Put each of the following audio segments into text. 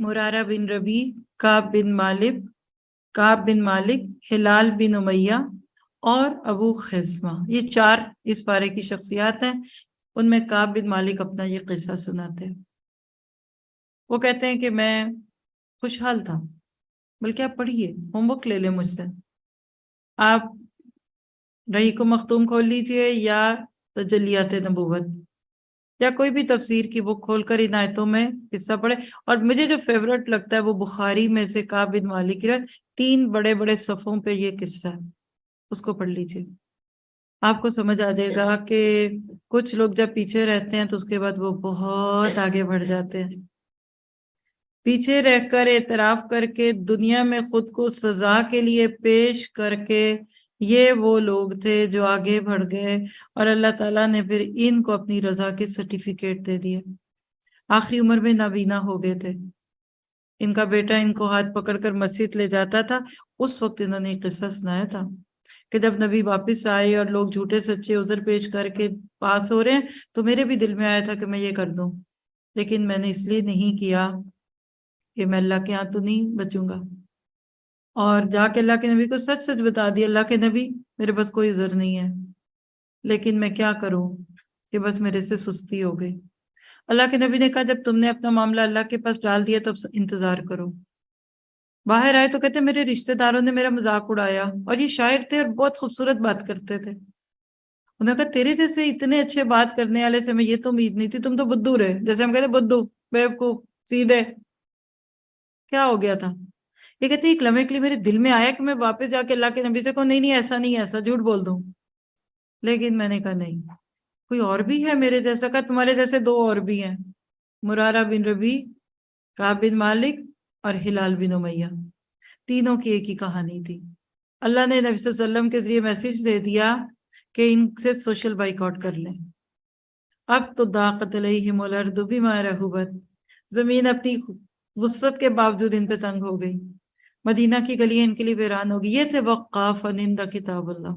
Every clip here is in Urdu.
مرارہ بن ربی، کعب بن مالک، ہلال بن امیہ اور ابو خیثمہ، یہ 4 اس پارے کی شخصیات ہیں۔ ان میں کعب بن مالک اپنا یہ قصہ سناتے ہیں۔ وہ کہتے ہیں کہ میں خوشحال تھا، بلکہ آپ پڑھیے، ہوم ورک لے لیں مجھ سے، آپ رحیق مختوم کھول لیجئے یا تجلیات نبوت یا کوئی بھی تفسیر کی بک کھول کر ان آیتوں میں قصہ پڑھے۔ اور مجھے جو فیورٹ لگتا ہے وہ بخاری میں سے کعب بن مالک کی 3 بڑے بڑے صفوں پہ یہ قصہ ہے، اس کو پڑھ لیجئے، آپ کو سمجھ آ جائے گا کہ کچھ لوگ جب پیچھے رہتے ہیں تو اس کے بعد وہ بہت آگے بڑھ جاتے ہیں۔ پیچھے رہ کر اعتراف کر کے دنیا میں خود کو سزا کے لیے پیش کر کے یہ وہ لوگ تھے جو آگے بڑھ گئے، اور اللہ تعالیٰ نے پھر ان کو اپنی رضا کے سرٹیفکیٹ دے دیے۔ آخری عمر میں نابینا ہو گئے تھے، ان کا بیٹا ان کو ہاتھ پکڑ کر مسجد لے جاتا تھا، اس وقت انہوں نے ایک قصہ سنایا تھا کہ جب نبی واپس آئے اور لوگ جھوٹے سچے عذر پیش کر کے پاس ہو رہے ہیں تو میرے بھی دل میں آیا تھا کہ میں یہ کر دوں، لیکن میں نے اس لیے نہیں کیا کہ میں اللہ کے ہاں تو نہیں بچوں گا، اور جا کے اللہ کے نبی کو سچ سچ بتا دیا، اللہ کے نبی میرے پاس کوئی عذر نہیں ہے، لیکن میں کیا کروں کہ بس میرے سے سستی ہو گئی۔ اللہ کے نبی نے کہا جب تم نے اپنا معاملہ اللہ کے پاس ڈال دیا تب انتظار کرو۔ باہر آئے تو کہتے میرے رشتہ داروں نے میرا مذاق اڑایا، اور یہ شاعر تھے اور بہت خوبصورت بات کرتے تھے، انہوں نے کہا تیرے جیسے اتنے اچھے بات کرنے والے سے میں یہ تو امید نہیں تھی، تم تو بدو رہے، جیسے ہم کہتے بدو، بیوقوف، سیدھے، کیا ہو گیا تھا؟ یہ کہتے ایک لمحے کے لیے میرے دل میں آیا کہ میں واپس جا کے اللہ کے نبی سے کہوں نہیں ایسا نہیں ہے، ایسا جھوٹ بول دوں، لیکن میں نے کہا نہیں، کوئی اور بھی ہے میرے جیسا، کہا تمہارے جیسے 2 اور بھی ہیں، مرارہ بن ربی، کعب بن مالک اور ہلال بن امیہ، تینوں کی ایک ہی کہانی تھی۔ اللہ نے نبی صلی اللہ علیہ وسلم کے ذریعے میسج دے دیا کہ ان سے سوشل بائک آؤٹ کر لیں۔ اب تو ضاقت علیہم الارض بما رحبت، زمین اپنی وسعت کے باوجود ان پہ تنگ ہو گئی، مدینہ کی گلیاں ان کے لیے ویران ہو گئی۔ یہ تھے وقاف عند کتاب اللہ،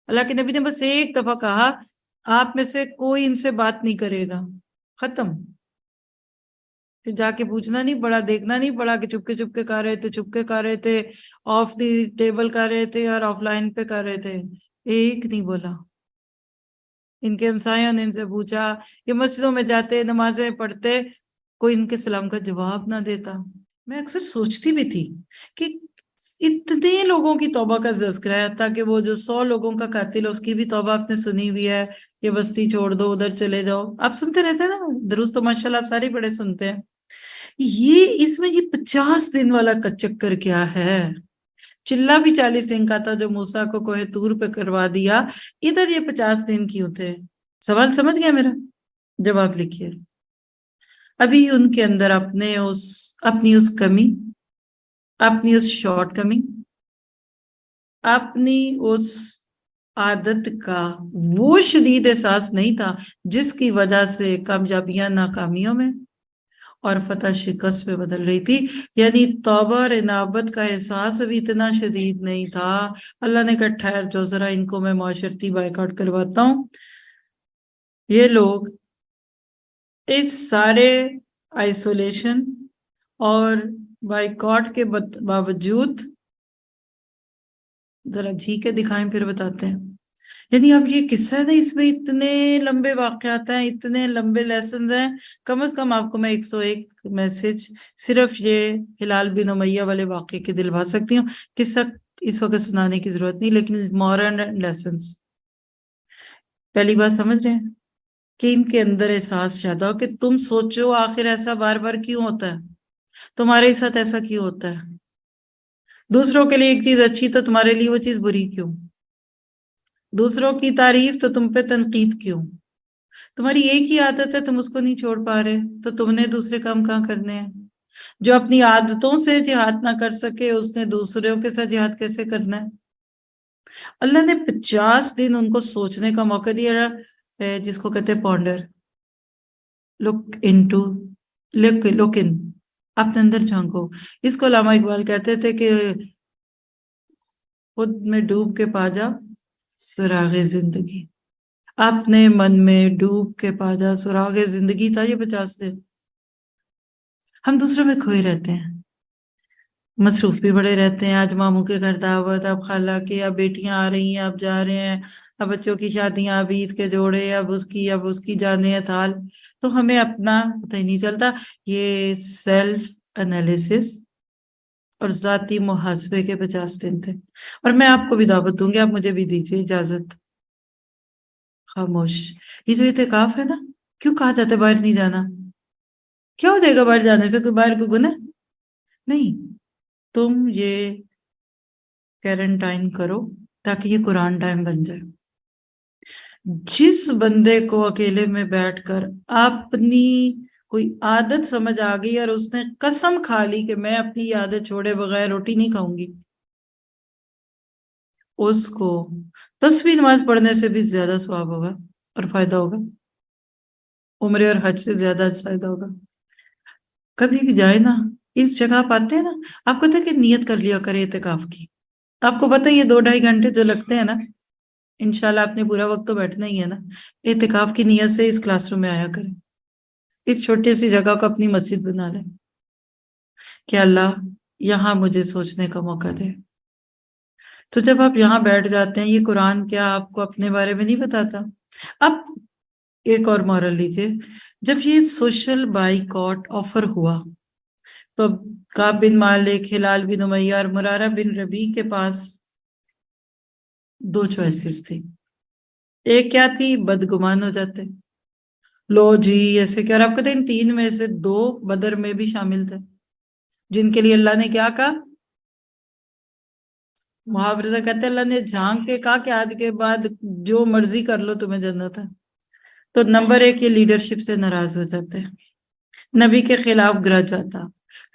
اللہ کے نبی نے بس ایک دفعہ کہا آپ میں سے کوئی ان سے بات نہیں کرے گا، ختم۔ پھر جا کے پوچھنا نہیں پڑا، دیکھنا نہیں پڑا کہ چپ کے کر رہے تھے، چپ کے کر رہے تھے، آف دی ٹیبل کر رہے تھے اور آف لائن پہ کر رہے تھے، ایک نہیں بولا۔ ان کے ہمسایوں نے ان سے پوچھا، یہ مسجدوں میں جاتے، نمازیں پڑھتے، کوئی ان کے سلام کا جواب نہ دیتا۔ میں اکثر سوچتی بھی تھی کہ اتنے لوگوں کی توبہ کا تذکرہ ہے، تاکہ وہ جو 100 لوگوں کا قاتل ہے اس کی بھی توبہ آپ نے سنی ہوئی ہے، یہ بستی چھوڑ دو ادھر چلے جاؤ، آپ سنتے رہتے ہیں نا درست، تو ماشاءاللہ آپ سارے بڑے سنتے ہیں۔ یہ اس میں یہ 50 دن والا چکر کیا ہے؟ چلہ بھی 40 دن کا تھا جو موسیٰ کو کوہ طور پہ کروا دیا، ادھر یہ 50 دن کیوں تھے؟ سوال سمجھ گیا میرا؟ جواب لکھیے۔ ابھی ان کے اندر اپنی اس کمی، اپنی اس شارٹ کمی، اپنی اس عادت کا وہ شدید احساس نہیں تھا جس کی وجہ سے کامیابیاں ناکامیوں میں اور فتح شکست پہ بدل رہی تھی، یعنی توبہ اور انابت کا احساس ابھی اتنا شدید نہیں تھا۔ اللہ نے کہا ٹھہر جو ذرا ان کو میں معاشرتی بائیک آؤٹ کرواتا ہوں۔ یہ لوگ اس سارے آئسولیشن اور بائیکاٹ کے باوجود ذرا جھی کے دکھائیں پھر بتاتے ہیں۔ یعنی اب یہ قصہ ہے نا، اس میں اتنے لمبے واقعات ہیں، اتنے لمبے لیسنز ہیں، کم از کم آپ کو میں 101 میسج صرف یہ ہلال بن امیہ والے واقعے کے دلوا سکتی ہوں، قصہ اس وقت سنانے کی ضرورت نہیں، لیکن مورل لیسنز پہلی بات سمجھ رہے ہیں کہ ان کے اندر احساس پیدا ہو کہ تم سوچو آخر ایسا بار بار کیوں ہوتا ہے، تمہارے ساتھ ایسا کیوں ہوتا ہے، دوسروں کے لیے ایک چیز اچھی تو تمہارے لیے وہ چیز بری کیوں، دوسروں کی تعریف تو تم پہ تنقید کیوں، تمہاری ایک ہی عادت ہے تم اس کو نہیں چھوڑ پا رہے تو تم نے دوسرے کام کہاں کرنے ہیں؟ جو اپنی عادتوں سے جہاد نہ کر سکے اس نے دوسروں کے ساتھ جہاد کیسے کرنا ہے؟ اللہ نے 50 دن ان کو سوچنے کا موقع دیا، جس کو کہتے پونڈر، لک ان، اپنے اندر جھانکو۔ اس کو علامہ اقبال کہتے تھے کہ خود میں ڈوب کے پا جا سراغ زندگی، اپنے من میں ڈوب کے پا جا سراغ زندگی تھا یہ 50 دن۔ ہم دوسروں میں کھوئے رہتے ہیں، مصروف بھی بڑے رہتے ہیں. آج ماموں کے گھر دعوت، اب خالہ کے، اب بیٹیاں آ رہی ہیں، اب جا رہے ہیں، اب بچوں کی شادیاں، اب عید کے جوڑے، اب اس کی جانے تھال. تو ہمیں اپنا پتہ ہی نہیں چلتا. یہ سیلف انالیسس اور ذاتی محاسبے کے 50 دن تھے. اور میں آپ کو بھی دعوت دوں گی، آپ مجھے بھی دیجیے اجازت. خاموش. یہ جو اعتکاف ہے نا، کیوں کہا جاتا ہے باہر نہیں جانا؟ کیا ہو جائے گا باہر جانے سے؟ کوئی باہر کو گناہ نہیں. تم یہ کیرنٹائن کرو تاکہ یہ قرآن ٹائم بن جائے. جس بندے کو اکیلے میں بیٹھ کر اپنی کوئی عادت سمجھ آ گئی اور اس نے قسم کھا لی کہ میں اپنی یہ عادت چھوڑے بغیر روٹی نہیں کھاؤں گی، اس کو تسبیح نماز پڑھنے سے بھی زیادہ ثواب ہوگا اور فائدہ ہوگا، عمرے اور حج سے زیادہ فائدہ ہوگا. کبھی بھی جائے نا، اس جگہ آپ آتے ہیں نا، آپ کو کہ نیت کر لیا کرے اعتکاف کی. آپ کو پتہ ہے یہ 2-2.5 گھنٹے جو لگتے ہیں نا، انشاءاللہ آپ نے پورا وقت تو بیٹھنا ہی ہے نا. اعتکاف کی نیت سے اس کلاس روم میں آیا کریں، اس چھوٹی سی جگہ کو اپنی مسجد بنا لیں کہ اللہ یہاں مجھے سوچنے کا موقع دے. تو جب آپ یہاں بیٹھ جاتے ہیں، یہ قرآن کیا آپ کو اپنے بارے میں نہیں بتاتا؟ اب ایک اور مورل لیجیے. جب یہ سوشل بائیکاٹ آفر ہوا تو کعب بن مالک، ہلال بن امیہ اور مرارہ بن ربیع کے پاس 2 چوائسز تھی. ایک کیا تھی؟ بدگمان ہو جاتے، لو جی ایسے کیا. اور آپ کہتے ہیں ان 3 میں سے 2 بدر میں بھی شامل تھے، جن کے لیے اللہ نے کیا کہا؟ محاورے سے کہتے ہیں اللہ نے جھانک کے کہا کہ آج کے بعد جو مرضی کر لو تمہیں جنت ہے. تو نمبر 1 یہ لیڈرشپ سے ناراض ہو جاتے ہیں، نبی کے خلاف گرج جاتا.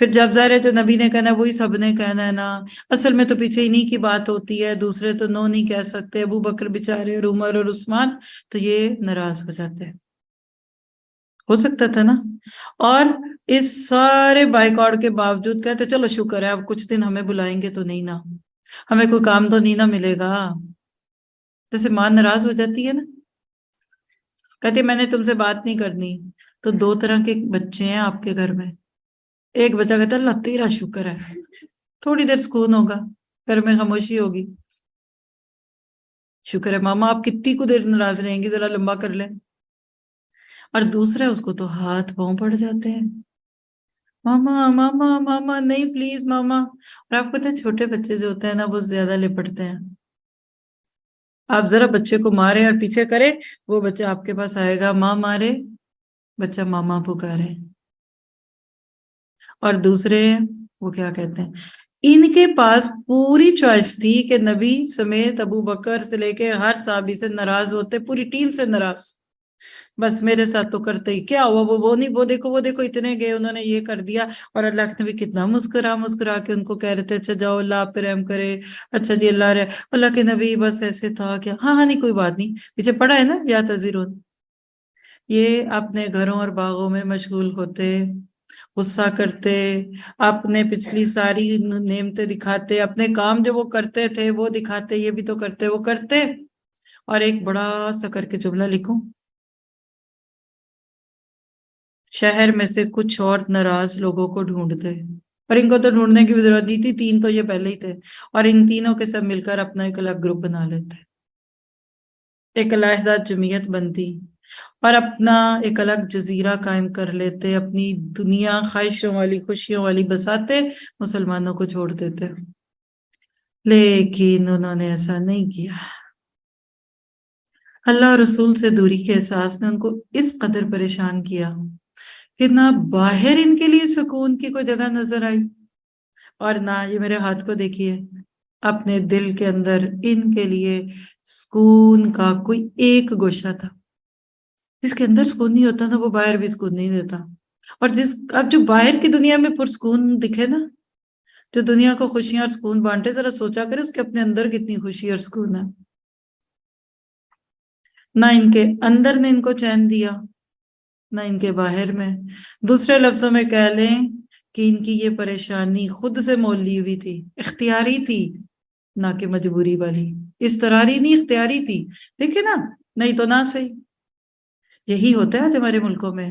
پھر جب ظاہر ہے جو نبی نے کہنا وہی سب نے کہنا ہے نا، اصل میں تو پیچھے انہی کی بات ہوتی ہے، دوسرے تو نو نہیں کہہ سکتے، ابو بکر بیچارے اور عمر اور عثمان، تو یہ ناراض ہو جاتے ہیں. ہو سکتا تھا نا. اور اس سارے بائیکاٹ کے باوجود کہتے چلو شکر ہے اب کچھ دن ہمیں بلائیں گے تو نہیں نا، ہمیں کوئی کام تو نہیں نا ملے گا. جیسے ماں ناراض ہو جاتی ہے نا، کہتے میں نے تم سے بات نہیں کرنی. تو 2 طرح کے بچے ہیں آپ کے گھر میں. ایک بچہ کہتا ہے اللہ تیرا شکر ہے، تھوڑی دیر سکون ہوگا، گھر میں خاموشی ہوگی، شکر ہے ماما آپ کتنی کو دیر ناراض رہیں گی، ذرا لمبا کر لیں. اور دوسرا اس کو تو ہاتھ پاؤں پڑ جاتے ہیں، ماما ماما ماما نہیں پلیز ماما. اور آپ کو پتہ ہے چھوٹے بچے جو ہوتے ہیں نا وہ زیادہ لپٹتے ہیں. آپ ذرا بچے کو مارے اور پیچھے کرے، وہ بچہ آپ کے پاس آئے گا، ماں مارے بچہ ماما پکارے. اور دوسرے وہ کیا کہتے ہیں، ان کے پاس پوری چوائس تھی کہ نبی سمیت ابو بکر سے لے کے ہر صحابی سے ناراض ہوتے، پوری ٹیم سے ناراض، بس میرے ساتھ تو کرتے ہی کیا ہوا، وہ نہیں، وہ دیکھو اتنے گئے انہوں نے یہ کر دیا. اور اللہ کے نبی کتنا مسکرا کے ان کو کہہ رہے تھے اچھا جاؤ اللہ آپ پہ رحم کرے، اچھا جی اللہ رہے. اللہ کے نبی بس ایسے تھا کہ ہاں نہیں کوئی بات نہیں، پیچھے پڑا ہے نا یا تذرون. یہ اپنے گھروں اور باغوں میں مشغول ہوتے، غصہ کرتے، اپنے پچھلی ساری نعمتیں دکھاتے، اپنے کام جو وہ کرتے تھے وہ دکھاتے، یہ بھی تو کرتے وہ کرتے. اور ایک بڑا سا کر کے جملہ لکھوں، شہر میں سے کچھ اور ناراض لوگوں کو ڈھونڈتے، اور ان کو تو ڈھونڈنے کی ضرورت نہیں تھی، 3 تو یہ پہلے ہی تھے، اور ان تینوں کے سب مل کر اپنا ایک الگ گروپ بنا لیتے، ایک علیحدہ جمعیت بنتی اور اپنا ایک الگ جزیرہ قائم کر لیتے، اپنی دنیا خواہشوں والی خوشیوں والی بساتے، مسلمانوں کو چھوڑ دیتے. لیکن انہوں نے ایسا نہیں کیا. اللہ اور رسول سے دوری کے احساس نے ان کو اس قدر پریشان کیا کہ نہ باہر ان کے لیے سکون کی کوئی جگہ نظر آئی، اور نہ یہ میرے ہاتھ کو دیکھیے اپنے دل کے اندر ان کے لیے سکون کا کوئی ایک گوشہ تھا. جس کے اندر سکون نہیں ہوتا نا وہ باہر بھی سکون نہیں دیتا. اور اب جو باہر کی دنیا میں پرسکون دکھے نا، جو دنیا کو خوشیاں اور سکون بانٹے، ذرا سوچا کرے اس کے اپنے اندر کتنی خوشی اور سکون ہے. نہ ان کے اندر نے ان کو چین دیا، نہ ان کے باہر میں. دوسرے لفظوں میں کہہ لیں کہ ان کی یہ پریشانی خود سے مول لی ہوئی تھی، اختیاری تھی نہ کہ مجبوری والی. اضطراری نہیں، اختیاری تھی. دیکھیں نا، نہیں تو نہ صحیح. یہی ہوتا ہے آج ہمارے ملکوں میں.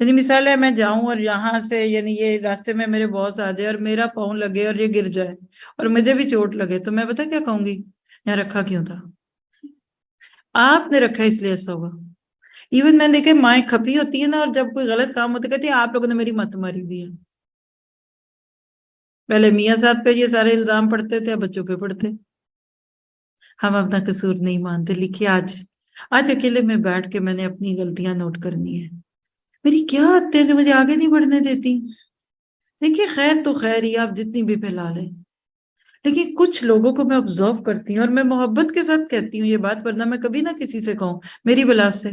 یعنی مثال ہے میں جاؤں اور یہاں سے یعنی یہ راستے میں میرے باس آ جائے اور میرا پاؤں لگے اور یہ گر جائے اور مجھے بھی چوٹ لگے تو میں پتا کیا کہوں گی، یہاں رکھا کیوں تھا؟ آپ نے رکھا اس لیے ایسا ہوا۔ ایون میں دیکھے مائیں کھپی ہوتی ہے نا، اور جب کوئی غلط کام ہوتا کہتی ہے آپ لوگوں نے میری مت ماری ہوئی ہے۔ پہلے میاں صاحب پہ یہ سارے الزام پڑتے تھے، اب بچوں پہ پڑتے۔ ہم اپنا قصور نہیں مانتے۔ لکھیے آج اکیلے میں بیٹھ کے میں نے اپنی غلطیاں نوٹ کرنی ہے، میری کیا عادتیں جو مجھے آگے نہیں بڑھنے دیتی۔ دیکھیے خیر تو خیر ہی آپ جتنی بھی پھیلا لیں، لیکن کچھ لوگوں کو میں آبزرو کرتی ہوں اور میں محبت کے ساتھ کہتی ہوں یہ بات، ورنہ میں کبھی نہ کسی سے کہوں میری بلا سے،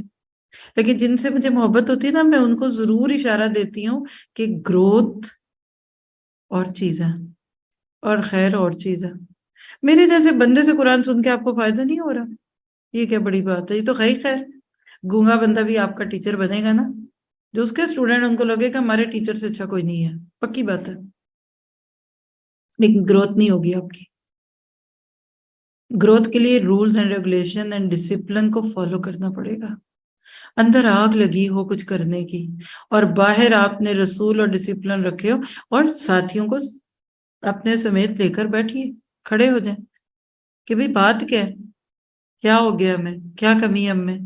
لیکن جن سے مجھے محبت ہوتی ہے نا میں ان کو ضرور اشارہ دیتی ہوں کہ گروتھ اور چیز ہے اور خیر اور چیز ہے۔ میرے جیسے بندے سے قرآن سن کے آپ کو فائدہ نہیں ہو رہا، یہ کیا بڑی بات ہے، یہ تو خیر گونگا بندہ بھی آپ کا ٹیچر بنے گا نا، جو اس کے اسٹوڈنٹ ان کو لگے کہ ہمارے ٹیچر سے اچھا کوئی نہیں ہے، پکی بات ہے، لیکن گروتھ نہیں ہوگی آپ کی۔ گروتھ کے لیے rules and regulation and discipline کو فالو کرنا پڑے گا۔ اندر آگ لگی ہو کچھ کرنے کی اور باہر آپ نے رسول اور ڈسپلن رکھے ہو، اور ساتھیوں کو اپنے سمیت لے کر بیٹھیے، کھڑے ہو جائیں کہ بھئی بات کیا ہو گیا ہمیں، کیا کمی ہے ہم میں،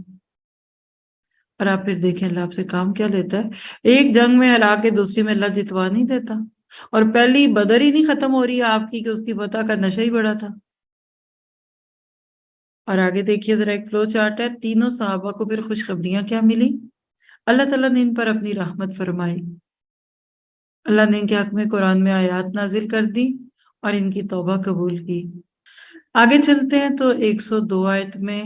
اور آپ پھر دیکھیں اللہ آپ سے کام کیا لیتا ہے۔ ایک جنگ میں ہرا کے دوسری میں اللہ جتوا نہیں دیتا، اور پہلی بدر ہی نہیں ختم ہو رہی ہے آپ کی کہ اس کی فتح کا نشہ ہی بڑا تھا۔ اور آگے دیکھیے ذرا ایک فلو چارٹ ہے، تینوں صحابہ کو پھر خوشخبریاں کیا ملی، اللہ تعالیٰ نے ان پر اپنی رحمت فرمائی، اللہ نے ان کے حق میں قرآن میں آیات نازل کر دی اور ان کی توبہ قبول کی۔ آگے چلتے ہیں تو 102 آیت میں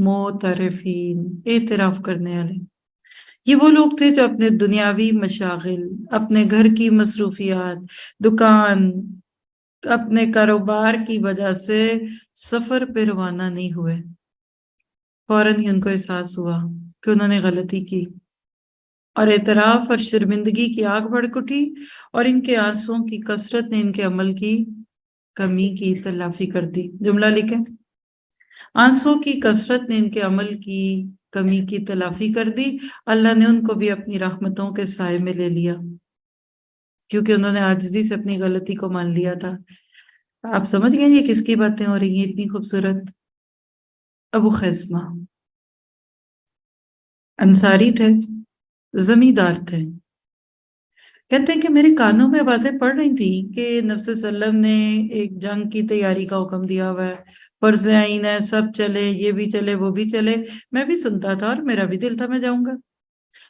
معترفین، اعتراف کرنے والے، یہ وہ لوگ تھے جو اپنے دنیاوی مشاغل، اپنے گھر کی مصروفیات، دکان، اپنے کاروبار کی وجہ سے سفر پہ روانہ نہیں ہوئے۔ فوراً ہی ان کو احساس ہوا کہ انہوں نے غلطی کی، اور اعتراف اور شرمندگی کی آگ بھڑک اٹھی، اور ان کے آنسوؤں کی کثرت نے ان کے عمل کی کمی کی تلافی کر دی۔ جملہ لکھیں، آنسوؤں کی کثرت نے ان کے عمل کی کمی کی تلافی کر دی، اللہ نے ان کو بھی اپنی رحمتوں کے سائے میں لے لیا، کیونکہ انہوں نے عاجزی سے اپنی غلطی کو مان لیا تھا۔ آپ سمجھ گئے یہ کس کی باتیں ہو رہی ہیں اتنی خوبصورت؟ ابو خیثمہ انصاری تھے، زمیندار تھے، کہتے ہیں کہ میرے کانوں میں آوازیں پڑ رہی تھی کہ نبی صلی اللہ علیہ وسلم نے ایک جنگ کی تیاری کا حکم دیا ہوا ہے، فرض عین ہے، سب چلے، یہ بھی چلے وہ بھی چلے۔ میں بھی سنتا تھا اور میرا بھی دل تھا میں جاؤں گا،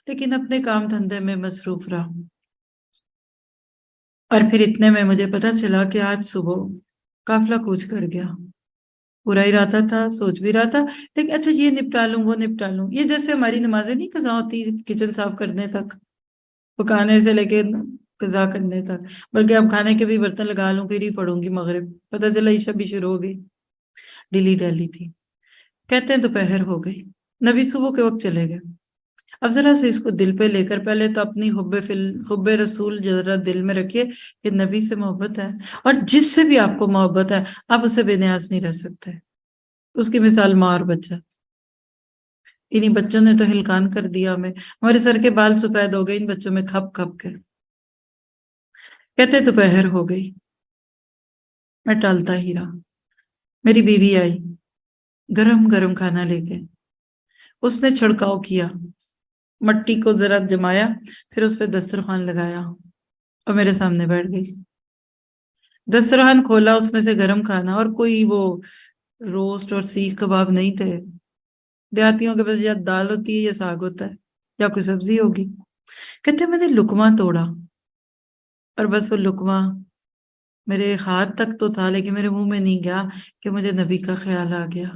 لیکن اپنے کام دھندے میں مصروف رہا، اور پھر اتنے میں مجھے پتا چلا کہ آج صبح قافلہ کوچ کر گیا۔ پورا ارادہ تھا، سوچ بھی رہا تھا، لیکن اچھا یہ نپٹا لوں وہ نپٹا لوں، یہ جیسے ہماری نمازیں نہیں قضا ہوتی کچن صاف کرنے تک، پکانے سے لے کے قضا کرنے تک، بلکہ اب کھانے کے بھی برتن لگا لوں پھر ہی پڑھوں گی مغرب، پتہ چلا عشاء بھی شروع ہو گئی، ڈیلی ڈیلی تھی۔ کہتے ہیں دوپہر ہو گئی، نبی صبح کے وقت چلے گئے۔ اب ذرا سے اس کو دل پہ لے کر پہلے تو اپنی حب رسول ذرا دل میں رکھیے کہ نبی سے محبت ہے، اور جس سے بھی آپ کو محبت ہے آپ اسے بے نیاز نہیں رہ سکتے۔ اس کی مثال ماں اور بچہ، انہی بچوں نے تو ہلکان کر دیا ہمیں، ہمارے سر کے بال سفید ہو گئے ان بچوں میں کھپ کھپ کے۔ کہتے دوپہر ہو گئی، میں ٹالتا ہی رہا، میری بیوی آئی گرم گرم کھانا لے کے، اس نے چھڑکاؤ کیا، مٹی کو ذرا جمایا، پھر اس پہ دسترخوان لگایا اور میرے سامنے بیٹھ گئی۔ دسترخوان کھولا، اس میں سے گرم کھانا، اور کوئی وہ روسٹ اور سیخ کباب نہیں تھے، دیہاتیوں کے پاس یا دال ہوتی ہے یا ساگ ہوتا ہے یا کوئی سبزی ہوگی۔ کہتے میں نے لقمہ توڑا، اور بس وہ لقمہ میرے ہاتھ تک تو تھا لیکن میرے منہ میں نہیں گیا کہ مجھے نبی کا خیال آ گیا۔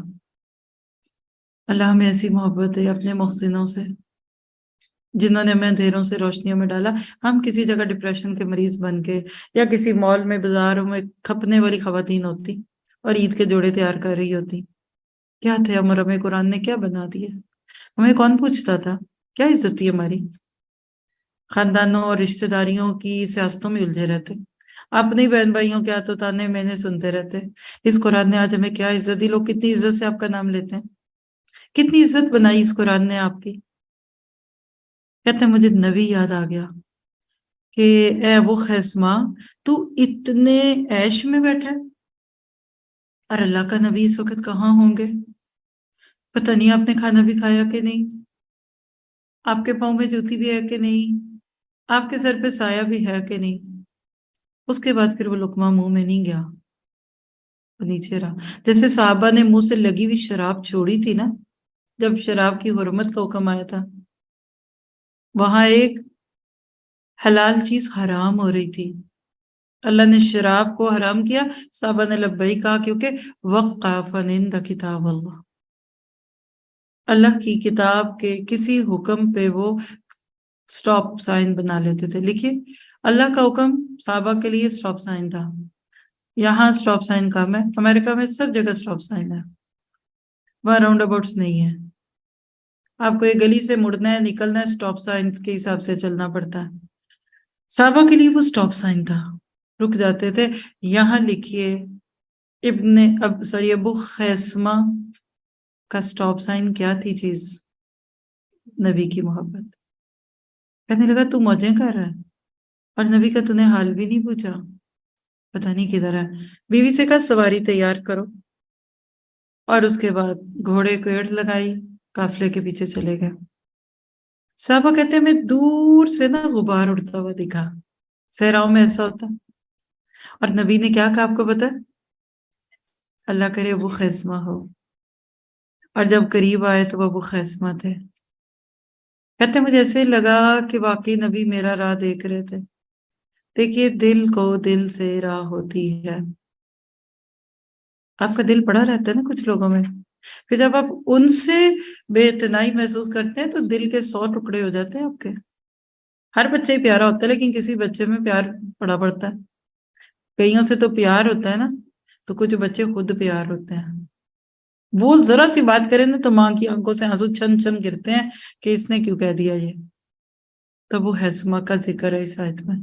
اللہ ہمیں ایسی محبت ہے اپنے محسنوں سے، جنہوں نے ہمیں اندھیروں سے روشنیوں میں ڈالا۔ ہم کسی جگہ ڈپریشن کے مریض بن کے یا کسی مال میں بازاروں میں کھپنے والی خواتین ہوتی اور عید کے جوڑے تیار کر رہی ہوتی، کیا تھے ہم، اور ہمیں قرآن نے کیا بنا دیا؟ ہمیں کون پوچھتا تھا؟ کیا عزت تھی ہماری؟ خاندانوں اور رشتہ داریوں کی سیاستوں میں الجھے رہتے، اپنے بہن بھائیوں کے ہاتھوں تانے میں نے سنتے رہتے۔ اس قرآن نے آج ہمیں کیا عزت دی، لوگ کتنی عزت سے آپ کا نام لیتے ہیں، کتنی عزت بنائی اس قرآن نے آپ کی۔ کہتے ہیں مجھے نبی یاد آ گیا کہ اے ابو خیسمہ تو اتنے عیش میں بیٹھا ہے، اور اللہ کا نبی اس وقت کہاں ہوں گے؟ پتہ نہیں آپ نے کھانا بھی کھایا کہ نہیں، آپ کے پاؤں میں جوتی بھی ہے کہ نہیں، آپ کے سر پہ سایہ بھی ہے کہ نہیں۔ اس کے بعد پھر وہ لقمہ منہ میں نہیں گیا، وہ نیچے رہا۔ جیسے صحابہ نے منہ سے لگی ہوئی شراب چھوڑی تھی نا، جب شراب کی حرمت کا حکم آیا تھا، وہاں ایک حلال چیز حرام ہو رہی تھی، اللہ نے شراب کو حرام کیا، صحابہ نے لبیک کہا کیونکہ وقافن عند کتاب اللہ، اللہ کی کتاب کے کسی حکم پہ وہ سٹاپ سائن بنا لیتے تھے۔ لکھیے اللہ کا حکم صحابہ کے لیے سٹاپ سائن تھا، یہاں سٹاپ سائن کم ہے، امریکہ میں سب جگہ سٹاپ سائن ہے، وہاں راؤنڈ اباؤٹس نہیں ہے، آپ کو ایک گلی سے مڑنا ہے نکلنا ہے سٹاپ سائن کے حساب سے چلنا پڑتا ہے۔ صحابہ کے لیے وہ سٹاپ سائن تھا، رک جاتے تھے۔ یہاں لکھیے ابو خیسمہ کا سٹاپ سائن کیا تھی چیز؟ نبی کی محبت۔ کہنے لگا تو موجیں کر رہا ہے اور نبی کا تو نے حال بھی نہیں پوچھا، پتہ نہیں کدھر ہے۔ بیوی سے کہا سواری تیار کرو، اور اس کے بعد گھوڑے کو ایڑ لگائی، قافلے کے پیچھے چلے گئے۔ صحابہ کہتے ہیں میں دور سے نا غبار اڑتا ہوا دکھا، صحراؤں میں ایسا ہوتا، اور نبی نے کیا کہا آپ کو پتا ہے؟ اللہ کرے ابو خیسمہ ہو، اور جب قریب آئے تو وہ ابو خیسمہ تھے۔ کہتے ہیں مجھے ایسے لگا کہ واقعی نبی میرا راہ دیکھ رہے تھے۔ دیکھیے دل کو دل سے راہ ہوتی ہے، آپ کا دل پڑا رہتا ہے نا کچھ لوگوں میں، پھر جب آپ ان سے بے اتنائی محسوس کرتے ہیں تو دل کے 100 ٹکڑے ہو جاتے ہیں آپ کے۔ ہر بچہ ہی پیارا ہوتا ہے لیکن کسی بچے میں پیار پڑا پڑتا ہے، کئیوں سے تو پیار ہوتا ہے نا، تو کچھ بچے خود پیار ہوتے ہیں، وہ ذرا سی بات کریں نا تو ماں کی آنکھوں سے آنسو چھن چھن گرتے ہیں کہ اس نے کیوں کہہ دیا یہ۔ تو وہ حسمہ کا ذکر ہے اس آیت میں۔